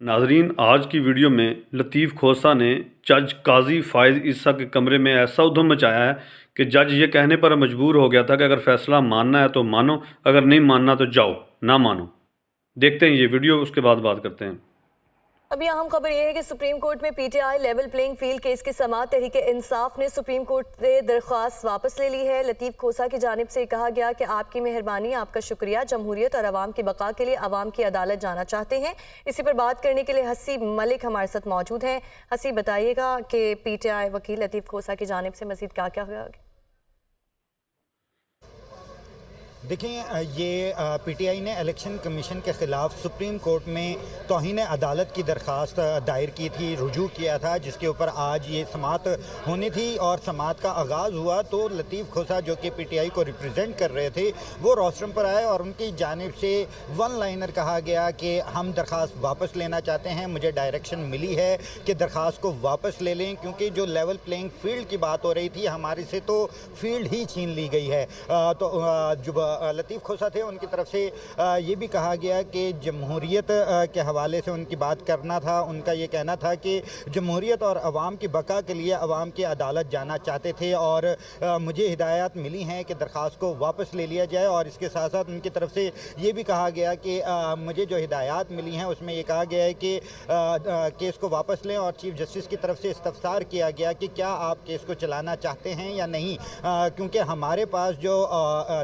नाजरीन, आज की वीडियो में लतीफ़ खोसा ने जज काजी फ़ाइज़ ईसा के कमरे में ऐसा उधम मचाया है कि जज ये कहने पर मजबूर हो गया था कि अगर फ़ैसला मानना है तो मानो, अगर नहीं मानना तो जाओ, ना मानो। देखते हैं ये वीडियो, उसके बाद बात करते हैं। अभी अहम खबर यह है कि सुप्रीम कोर्ट में PTI level playing field case की समाअत तहरीक इंसाफ ने सुप्रीम कोर्ट से दरख्वास्त वापस ले ली है। लतीफ़ खोसा की जानिब से कहा गया कि आपकी मेहरबानी, आपका शुक्रिया, जमहूरियत और अवाम की बका के लिए अवाम की अदालत जाना चाहते हैं। इसी पर बात करने के लिए हसी मलिक हमारे साथ मौजूद हैं। हसी, बताइएगा कि पीटीआई वकील लतीफ़ खोसा की जानिब से मज़ीद क्या क्या हुआ? देखें, ये पीटीआई ने इलेक्शन कमीशन के ख़िलाफ़ सुप्रीम कोर्ट में तौहीन अदालत की दरख्वास्त दायर की थी, रुजू किया था, जिसके ऊपर आज ये समाअत होनी थी। और समाअत का आगाज़ हुआ तो लतीफ़ खोसा, जो कि पीटीआई को रिप्रेजेंट कर रहे थे, वो रोस्ट्रम पर आए और उनकी जानिब से वन लाइनर कहा गया कि हम दरख्वास्त वापस लेना चाहते हैं। मुझे डायरेक्शन मिली है कि दरख्वास्त को वापस ले लें, क्योंकि जो लेवल प्लेइंग फील्ड की बात हो रही थी, हमारे से तो फील्ड ही छीन ली गई है। तो जो लतीफ़ खोसा थे, उनकी तरफ से ये भी कहा गया कि जमहूरियत के हवाले से उनकी बात करना था। उनका ये कहना था कि जमहूरियत और अवाम की बका के लिए अवाम की अदालत जाना चाहते थे और मुझे हिदायत मिली हैं कि दरख्वास्त को वापस ले लिया जाए। और इसके साथ साथ उनकी तरफ से ये भी कहा गया कि मुझे जो हिदायत मिली हैं उसमें ये कहा गया है कि केस को वापस लें। और चीफ जस्टिस की तरफ से इस्तफसार किया गया कि क्या आप केस को चलाना चाहते हैं या नहीं, क्योंकि हमारे पास जो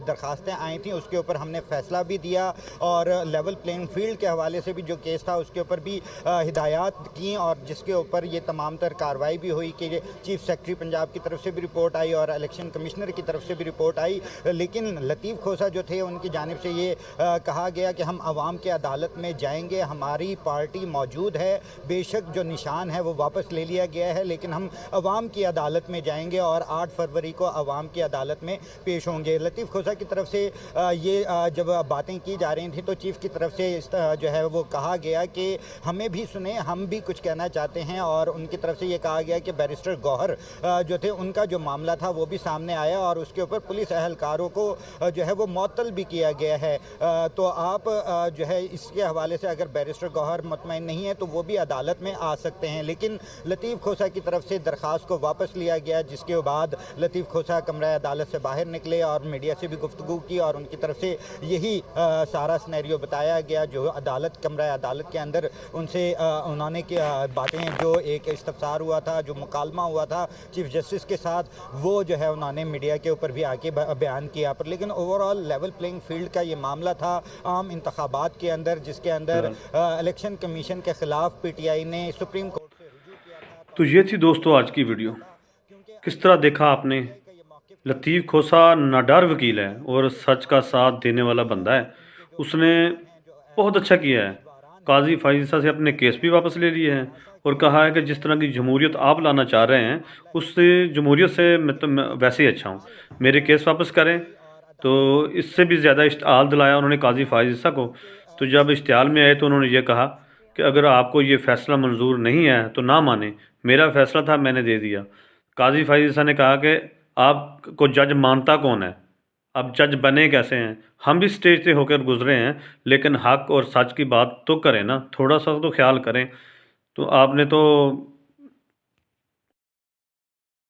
दरख्वास्तें आई थी उसके ऊपर हमने फ़ैसला भी दिया और लेवल प्लेइंग फील्ड के हवाले से भी जो केस था उसके ऊपर भी हिदायत की, और जिसके ऊपर ये तमाम तर कार्रवाई भी हुई कि चीफ सेक्रेटरी पंजाब की तरफ से भी रिपोर्ट आई और इलेक्शन कमिश्नर की तरफ से भी रिपोर्ट आई। लेकिन लतीफ़ खोसा जो थे, उनकी जानिब से ये कहा गया कि हम अवाम की अदालत में जाएंगे, हमारी पार्टी मौजूद है, बेशक जो निशान है वो वापस ले लिया गया है, लेकिन हम अवाम की अदालत में जाएंगे और 8 फरवरी को अवाम की अदालत में पेश होंगे। लतीफ़ खोसा की तरफ से ये जब बातें की जा रही थी तो चीफ़ की तरफ से जो है वो कहा गया कि हमें भी सुने, हम भी कुछ कहना चाहते हैं। और उनकी तरफ से ये कहा गया कि बैरिस्टर गौहर जो थे, उनका जो मामला था वो भी सामने आया और उसके ऊपर पुलिस अहलकारों को जो है वो मुअत्तल भी किया गया है। तो आप जो है इसके हवाले से अगर बैरिस्टर गौहर मुतमईन नहीं है तो वो भी अदालत में आ सकते हैं। लेकिन लतीफ़ खोसा की तरफ से दरख्वास्त को वापस लिया गया, जिसके बाद लतीफ़ खोसा कमरा अदालत से बाहर निकले और मीडिया से भी गुफ्तगू की और उनकी तरफ से यही सारा सिनेरियो बताया गया जो कमरा अदालत के अंदर उनसे उन्होंने की बातें, जो एक इस्तफसार हुआ था, जो मुकालमा हुआ था चीफ जस्टिस के साथ, वो जो है उन्होंने मीडिया के ऊपर भी आके बयान किया। पर लेकिन ओवरऑल लेवल प्लेइंग फील्ड का ये मामला था आम इंतखाबात के अंदर, जिसके अंदर इलेक्शन कमीशन के ख़िलाफ़ पीटीआई ने सुप्रीम कोर्ट से रुजू किया था। तो ये थी दोस्तों आज की वीडियो। किस तरह देखा आपने? लतीफ़ खोसा नाडार वकील है और सच का साथ देने वाला बंदा है। उसने बहुत अच्छा किया है। काजी फ़ाइज़ ईसा से अपने केस भी वापस ले लिए हैं और कहा है कि जिस तरह की जमहूरियत आप लाना चाह रहे हैं, उससे जमहूरियत से मैं वैसे ही अच्छा हूँ, मेरे केस वापस करें। तो इससे भी ज़्यादा इश्तिहाल दिलाया उन्होंने काजी फ़ाइज़ ईसा को। तो जब इश्तिहाल में आए तो उन्होंने ये कहा कि अगर आपको ये फ़ैसला मंजूर नहीं है तो ना माने, मेरा फ़ैसला था, मैंने दे दिया। काजी फ़ाइज़ ईसा ने कहा कि आपको जज मानता कौन है, अब जज बने कैसे हैं? हम भी स्टेज से होकर गुजरे हैं, लेकिन हक और सच की बात तो करें ना, थोड़ा सा तो ख्याल करें। तो आपने तो